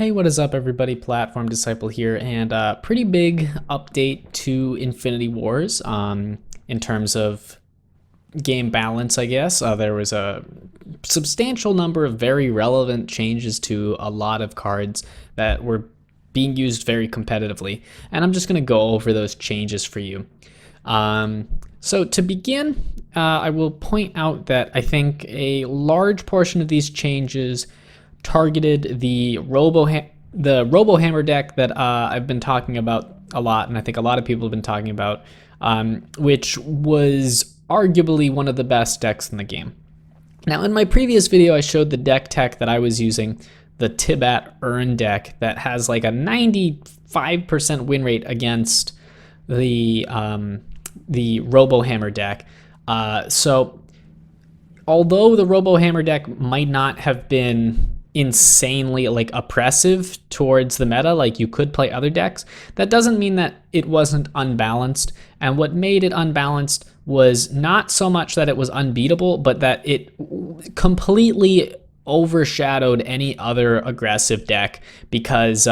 Hey, what is up everybody? Platform Disciple here, and pretty big update to Infinity Wars in terms of game balance, I guess. There was a substantial number of very relevant changes to a lot of cards that were being used very competitively, and I'm just going to go over those changes for you. So to begin, I will point out that I think a large portion of these changes targeted the Robo-Hammer deck that I've been talking about a lot, and I think a lot of people have been talking about, which was arguably one of the best decks in the game. Now, in my previous video, I showed the deck tech that I was using, the Tibat Urn deck that has like a 95% win rate against the Robo-Hammer deck. So although the Robo-Hammer deck might not have been insanely like oppressive towards the meta, like you could play other decks, that doesn't mean that it wasn't unbalanced. And what made it unbalanced was not so much that it was unbeatable, but that it completely overshadowed any other aggressive deck, because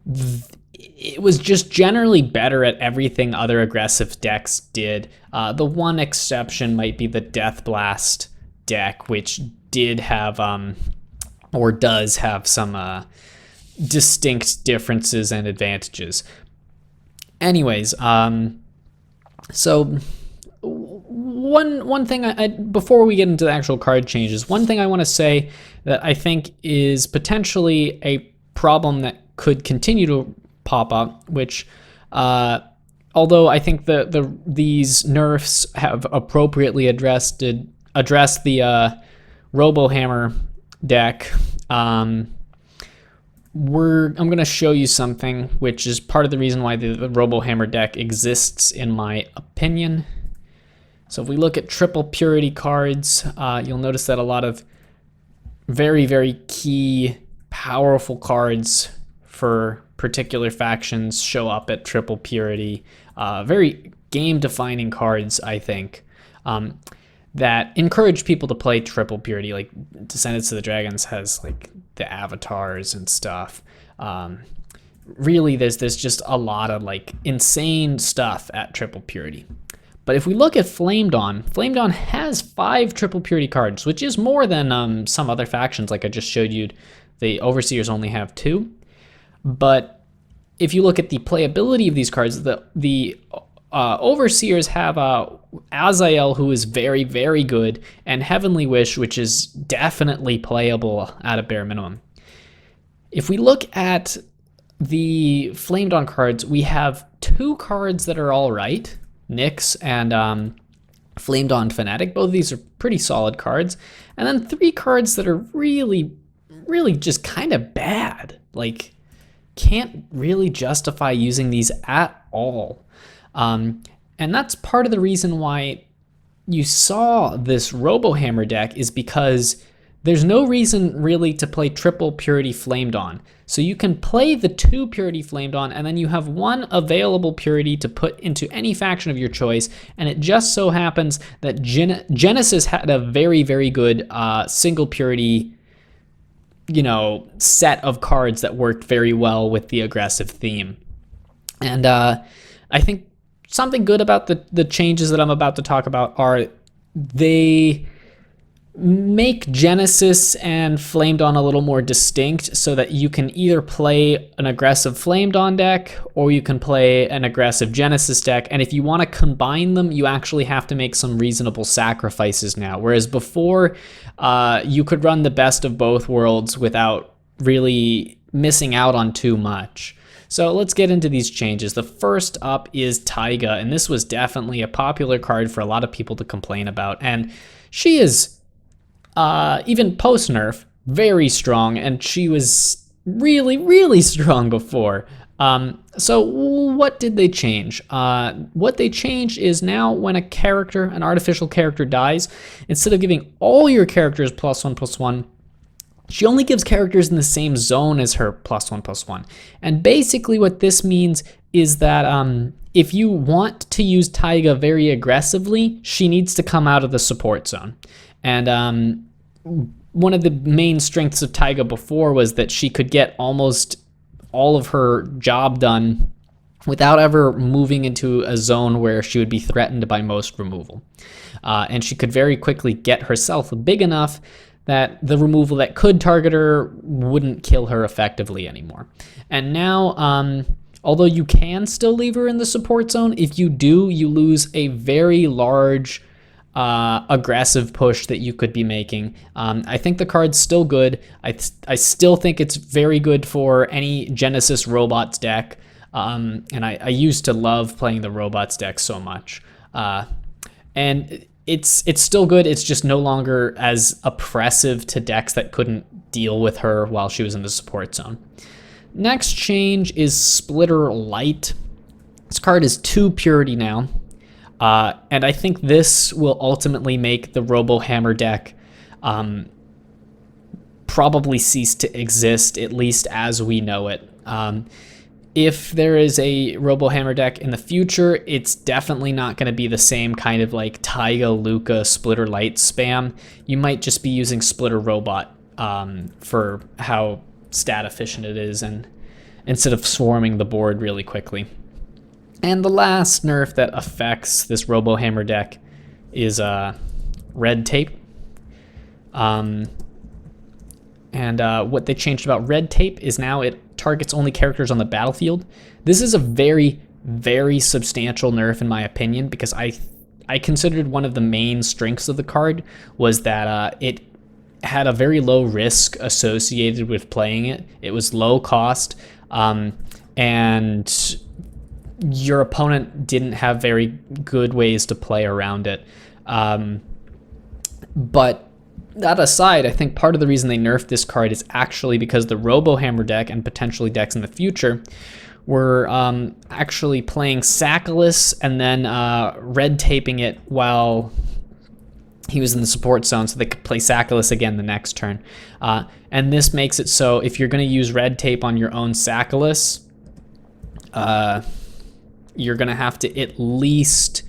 it was just generally better at everything other aggressive decks did. The one exception might be the Death Blast deck, which did have or does have some distinct differences and advantages. Anyways, so one thing before we get into the actual card changes, one thing I want to say that I think is potentially a problem that could continue to pop up, which although I think these nerfs have appropriately addressed the Robo-Hammer deck, I'm going to show you something which is part of the reason why the Robo-Hammer deck exists, in my opinion. So if we look at triple purity cards, you'll notice that a lot of very, very key, powerful cards for particular factions show up at triple purity. Very game-defining cards, I think, that encourage people to play triple purity. Like Descendants of the Dragons has like the avatars and stuff. Really, there's just a lot of like insane stuff at triple purity. But if we look at Flame Dawn has 5 triple purity cards, which is more than some other factions. Like I just showed you, the Overseers only have 2. But if you look at the playability of these cards, the Overseers have Azael, who is very, very good, and Heavenly Wish, which is definitely playable at a bare minimum. If we look at the Flame Dawn cards, we have 2 cards that are all right, Nyx and Flame Dawn Fanatic. Both of these are pretty solid cards. And then 3 cards that are really, really just kind of bad. Like, can't really justify using these at all. And that's part of the reason why you saw this Robo-Hammer deck, is because there's no reason really to play triple purity Flame Dawn. So you can play the 2 purity Flame Dawn, and then you have 1 available purity to put into any faction of your choice. And it just so happens that Genesis had a very, very good single purity, set of cards that worked very well with the aggressive theme. And I think something good about the changes that I'm about to talk about are they make Genesis and Flame Dawn a little more distinct, so that you can either play an aggressive Flame Dawn deck or you can play an aggressive Genesis deck. And if you want to combine them, you actually have to make some reasonable sacrifices now. Whereas before, you could run the best of both worlds without really missing out on too much. So let's get into these changes. The first up is Taiga, and this was definitely a popular card for a lot of people to complain about. And she is, even post-nerf, very strong, and she was really, really strong before. So what did they change? What they changed is now when an artificial character dies, instead of giving all your characters +1/+1, she only gives characters in the same zone as her +1/+1. And basically what this means is that if you want to use Taiga very aggressively, she needs to come out of the support zone. And one of the main strengths of Taiga before was that she could get almost all of her job done without ever moving into a zone where she would be threatened by most removal. And she could very quickly get herself big enough that the removal that could target her wouldn't kill her effectively anymore. And now, although you can still leave her in the support zone, if you do, you lose a very large aggressive push that you could be making. I think the card's still good. I still think it's very good for any Genesis Robots deck. And I used to love playing the Robots deck so much. And it's still good. It's just no longer as oppressive to decks that couldn't deal with her while she was in the support zone. Next change is Splitter Light. This card is 2 purity now. And I think this will ultimately make the Robo-Hammer deck probably cease to exist, at least as we know it. If there is a Robo-Hammer deck in the future, it's definitely not going to be the same kind of like Taiga, Luca, Splitter Light spam. You might just be using Splitter Robot for how stat efficient it is, and instead of swarming the board really quickly. And the last nerf that affects this Robo-Hammer deck is Red Tape. And what they changed about Red Tape is now it targets only characters on the battlefield. This is a very, very substantial nerf in my opinion, because I considered one of the main strengths of the card was that it had a very low risk associated with playing it. It was low cost, and your opponent didn't have very good ways to play around it. But that aside, I think part of the reason they nerfed this card is actually because the Robo-Hammer deck and potentially decks in the future were actually playing Sackless and then red taping it while he was in the support zone so they could play Sackless again the next turn. And this makes it so if you're going to use red tape on your own Sackless, you're going to have to at least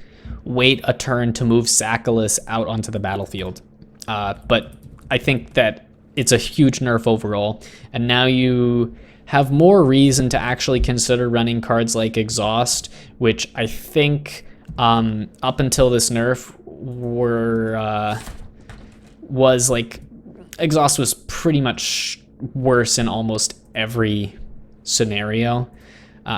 wait a turn to move Sackless out onto the battlefield. But I think that it's a huge nerf overall, and now you have more reason to actually consider running cards like Exhaust, which I think up until this nerf was like, Exhaust was pretty much worse in almost every scenario.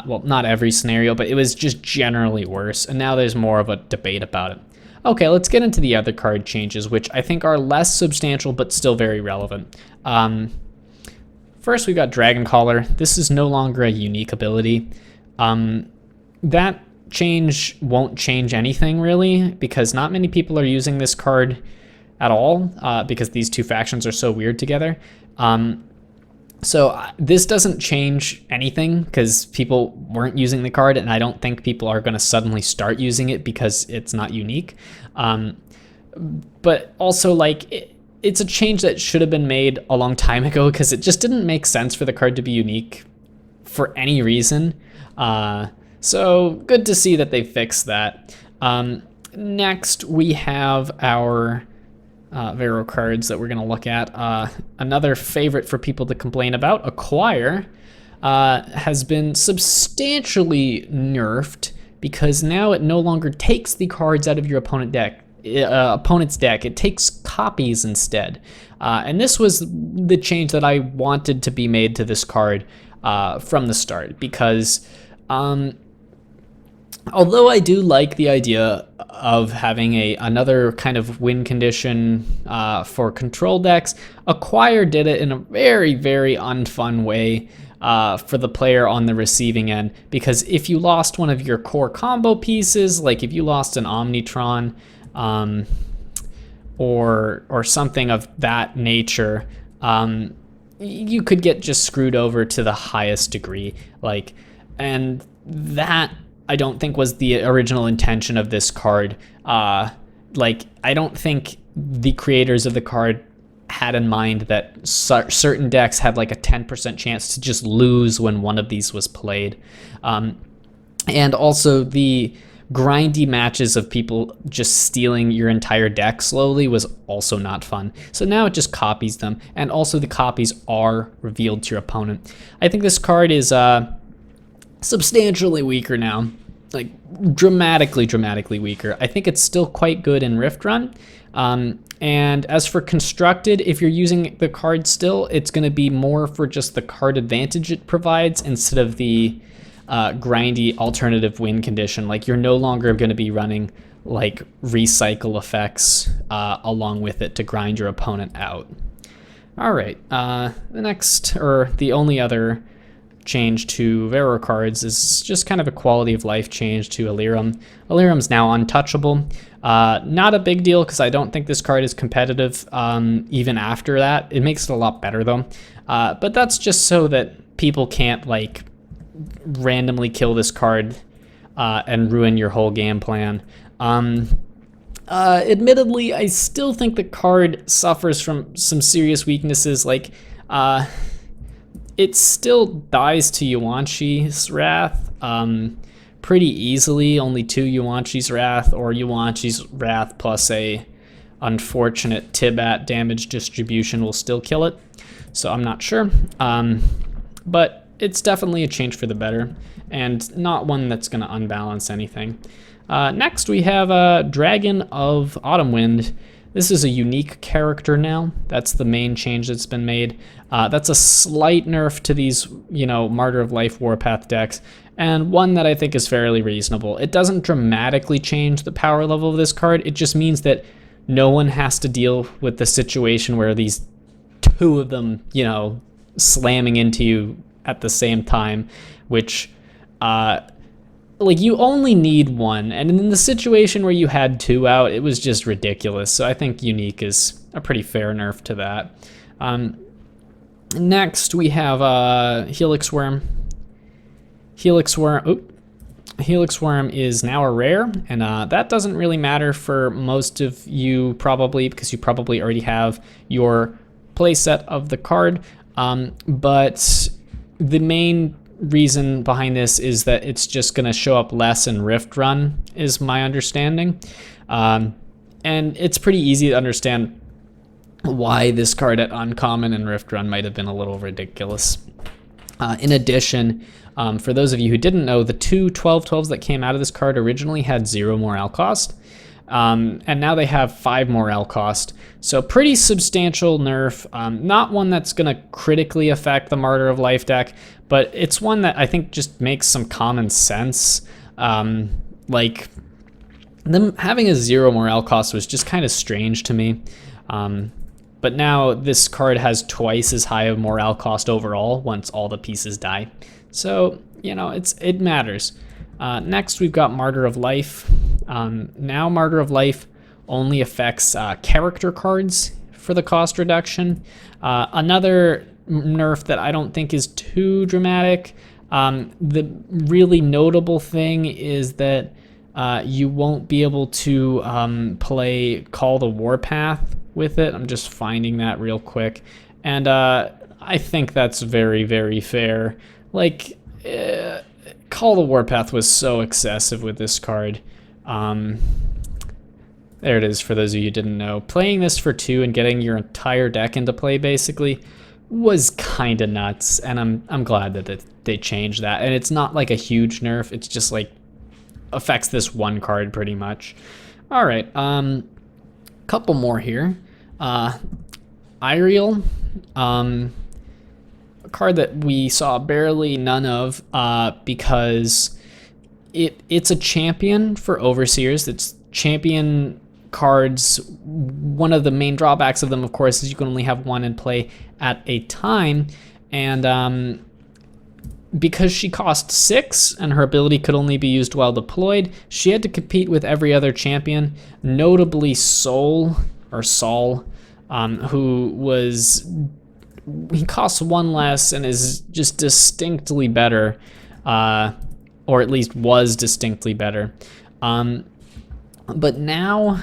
Well, not every scenario, but it was just generally worse, and now there's more of a debate about it. Okay, let's get into the other card changes, which I think are less substantial but still very relevant. First, we've got Dragon Collar. This is no longer a unique ability. That change won't change anything, really, because not many people are using this card at all, because these two factions are so weird together. So this doesn't change anything because people weren't using the card, and I don't think people are going to suddenly start using it because it's not unique. But also, like, it's a change that should have been made a long time ago because it just didn't make sense for the card to be unique for any reason. So good to see that they fixed that. Next, we have our Vero cards that we're going to look at. Another favorite for people to complain about, Acquire, has been substantially nerfed because now it no longer takes the cards out of your opponent's deck. It takes copies instead. And this was the change that I wanted to be made to this card from the start, because although I do like the idea of having another kind of win condition for control decks, Acquire did it in a very, very unfun way for the player on the receiving end, because if you lost one of your core combo pieces, like if you lost an Omnitron or something of that nature, you could get just screwed over to the highest degree. And that I don't think was the original intention of this card. I don't think the creators of the card had in mind that certain decks had like a 10% chance to just lose when one of these was played. And also the grindy matches of people just stealing your entire deck slowly was also not fun. So now it just copies them, and also the copies are revealed to your opponent. I think this card is substantially weaker now, like dramatically weaker. I think it's still quite good in Rift Run. And as for constructed, if you're using the card still, it's going to be more for just the card advantage it provides instead of the grindy alternative win condition. Like, you're no longer going to be running like recycle effects along with it to grind your opponent out. All right, the only other change to Vero cards is just kind of a quality of life change to Ellyrium. Ellyrium's now untouchable. Not a big deal because I don't think this card is competitive even after that. It makes it a lot better though. But that's just so that people can't like randomly kill this card and ruin your whole game plan. Admittedly, I still think the card suffers from some serious weaknesses, like it still dies to Yuan-Shi's Wrath pretty easily. Only 2 Yuan-Shi's Wrath or Yuan-Shi's Wrath plus a unfortunate Tibat damage distribution will still kill it. So I'm not sure. But it's definitely a change for the better and not one that's going to unbalance anything. Next we have Dragon of Autumnwind. This is a unique character now. That's the main change that's been made. That's a slight nerf to these, Martyr of Life Warpath decks, and one that I think is fairly reasonable. It doesn't dramatically change the power level of this card. It just means that no one has to deal with the situation where these 2 of them, slamming into you at the same time, which, like, you only need 1, and in the situation where you had 2 out, it was just ridiculous. So I think unique is a pretty fair nerf to that. Next we have Helix Worm. Helix Worm is now a rare, and that doesn't really matter for most of you probably, because you probably already have your playset of the card. But the main reason behind this is that it's just going to show up less in Rift Run, is my understanding. And it's pretty easy to understand why this card at Uncommon and Rift Run might have been a little ridiculous. In addition, for those of you who didn't know, the 2 12/12s that came out of this card originally had 0 morale cost. And now they have 5 morale cost. So pretty substantial nerf. Not one that's going to critically affect the Martyr of Life deck, but it's one that I think just makes some common sense. Like, them having a 0 morale cost was just kind of strange to me. But now this card has twice as high of morale cost overall once all the pieces die. So, it matters. Next, we've got Martyr of Life. Now Martyr of Life only affects character cards for the cost reduction. Another nerf that I don't think is too dramatic. The really notable thing is that you won't be able to play Call the Warpath with it. I'm just finding that real quick. And I think that's very, very fair. Like, Call the Warpath was so excessive with this card. There it is for those of you who didn't know. Playing this for 2 and getting your entire deck into play basically was kind of nuts, and I'm glad that they changed that. And it's not like a huge nerf, it's just like affects this one card pretty much. All right, couple more here. Iriel, a card that we saw barely none of because it's a champion for Overseers. It's champion cards. One of the main drawbacks of them, of course, is you can only have 1 in play at a time, and because she cost 6 and her ability could only be used while deployed, she had to compete with every other champion, notably Sol, he costs 1 less and is just distinctly better, or at least was distinctly better. But now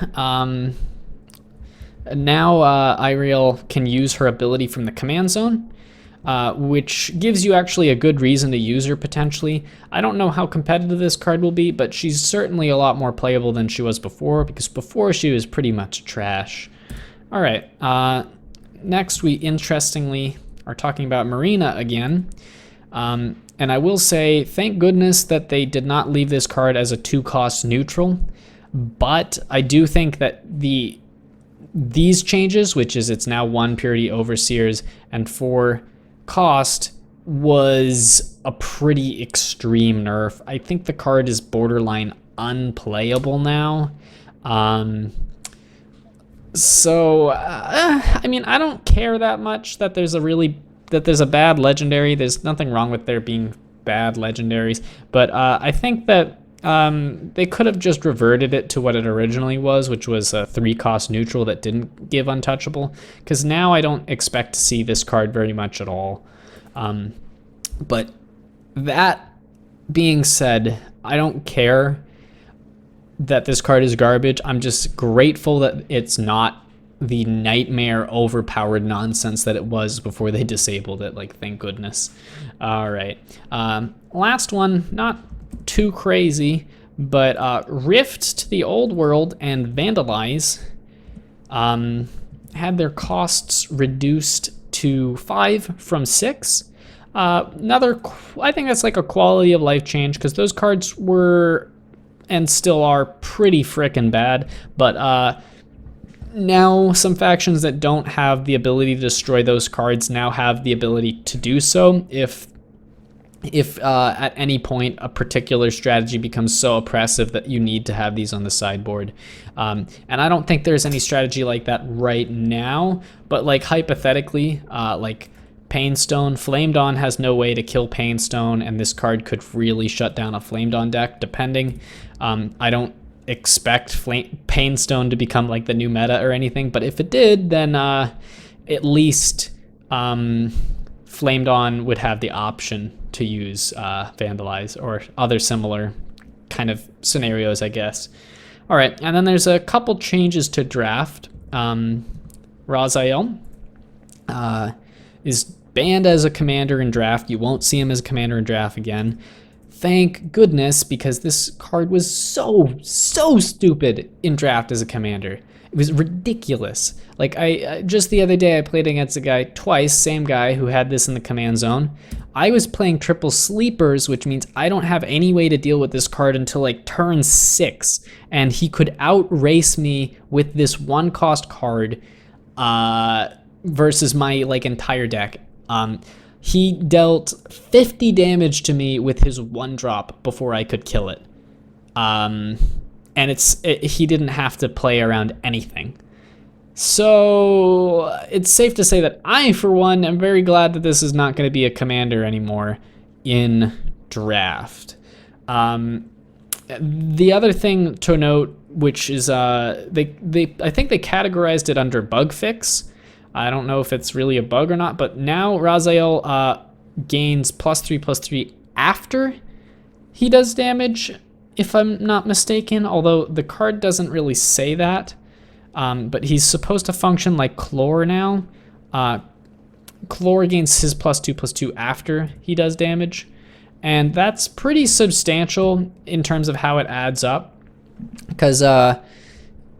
Iriel can use her ability from the command zone. which gives you actually a good reason to use her potentially. I don't know how competitive this card will be, but she's certainly a lot more playable than she was before, because before she was pretty much trash. All right, next we interestingly are talking about Marina again. And I will say, thank goodness that they did not leave this card as a 2-cost neutral, but I do think that these changes, which is it's now 1 Purity Overseers and 4 cost, was a pretty extreme nerf. I think the card is borderline unplayable now. So I mean, I don't care that much that there's a bad legendary. There's nothing wrong with there being bad legendaries, but I think that they could have just reverted it to what it originally was, which was a 3-cost neutral that didn't give untouchable, because now I don't expect to see this card very much at all. But that being said, I don't care that this card is garbage. I'm just grateful that it's not the nightmare overpowered nonsense that it was before they disabled it. Like, thank goodness. All right, last one, not too crazy, but Rift to the Old World and Vandalize had their costs reduced to 5 from 6. I think that's like a quality of life change, because those cards were and still are pretty frickin' bad, but now some factions that don't have the ability to destroy those cards now have the ability to do so if at any point a particular strategy becomes so oppressive that you need to have these on the sideboard. And I don't think there's any strategy like that right now, but like hypothetically, like Painstone, Flame Dawn has no way to kill Painstone, and this card could really shut down a Flame Dawn deck, depending. I don't expect Painstone to become like the new meta or anything, but if it did, then at least Flame Dawn would have the option to use Vandalize or other similar kind of scenarios, I guess. All right, and then there's a couple changes to draft. Raziel is banned as a commander in draft. You won't see him as a commander in draft again. Thank goodness, because this card was so stupid in draft as a commander. It was ridiculous. Like, I just the other day I played against a guy twice, same guy who had this in the command zone. I was playing triple sleepers, which means I don't have any way to deal with this card until like turn 6, and he could outrace me with this 1-cost card versus my like entire deck. He dealt 50 damage to me with his 1-drop before I could kill it. And he didn't have to play around anything. So it's safe to say that I, for one, am very glad that this is not going to be a commander anymore in draft. The other thing to note, which is I think they categorized it under bug fix. I don't know if it's really a bug or not, but now Raziel gains +3/+3 after he does damage, if I'm not mistaken, although the card doesn't really say that. But he's supposed to function like Chlor now. Chlor gains his +2/+2 after he does damage, and that's pretty substantial in terms of how it adds up, because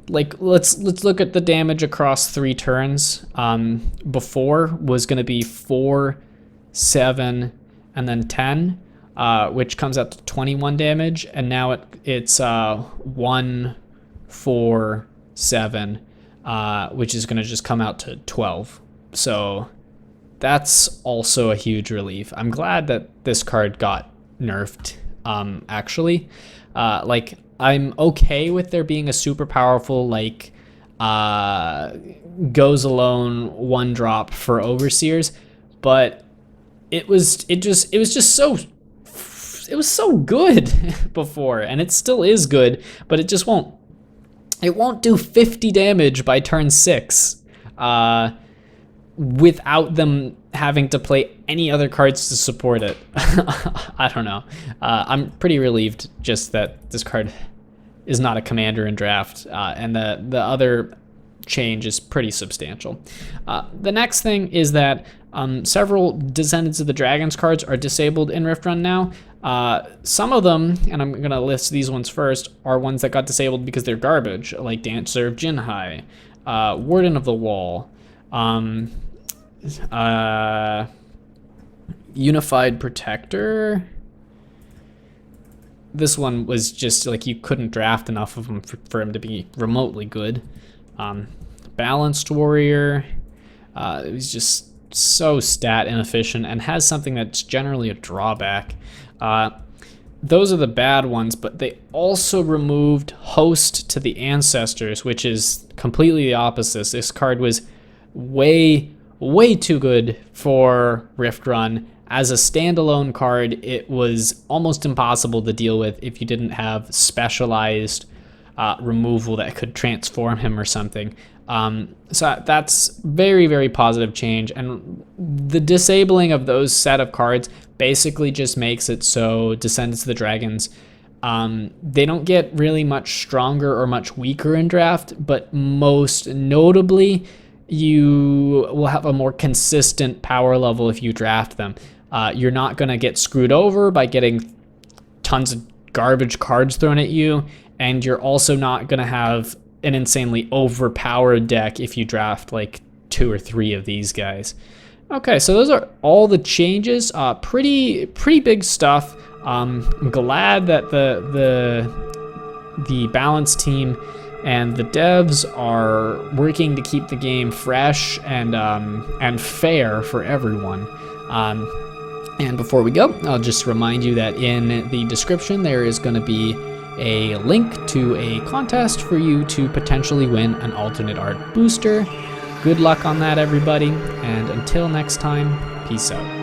like let's look at the damage across 3 turns. Before was going to be 4, 7, and then 10, which comes out to 21 damage, and now it's 1, 4, 7, which is going to just come out to 12. So that's also a huge relief. I'm glad that this card got nerfed, actually. Like, I'm okay with there being a super powerful, like, goes alone 1-drop for Overseers, but it was just so good before, and it still is good, but it just won't do 50 damage by turn 6 without them having to play any other cards to support it. I don't know. I'm pretty relieved just that this card is not a commander in draft, and the other change is pretty substantial. The next thing is that Several Descendants of the Dragons cards are disabled in Rift Run now. Some of them, and I'm going to list these ones first, are ones that got disabled because they're garbage, like Dancer of Jinhai, Warden of the Wall, Unified Protector. This one was just like you couldn't draft enough of them for him to be remotely good. Balanced Warrior. It was just so stat inefficient and has something that's generally a drawback. Those are the bad ones, but they also removed Host to the Ancestors, which is completely the opposite. This card was way too good for Rift Run. As a standalone card, it was almost impossible to deal with if you didn't have specialized removal that could transform him or something. So that's very positive change, and the disabling of those set of cards basically just makes it so Descendants of the Dragons, they don't get really much stronger or much weaker in draft, but most notably you will have a more consistent power level if you draft them. You're not going to get screwed over by getting tons of garbage cards thrown at you, and you're also not going to have an insanely overpowered deck if you draft like 2 or 3 of these guys. Okay, so those are all the changes. Pretty big stuff. I'm glad that the balance team and the devs are working to keep the game fresh and fair for everyone. And before we go, I'll just remind you that in the description there is going to be a link to a contest for you to potentially win an alternate art booster. Good luck on that, everybody, and until next time, peace out.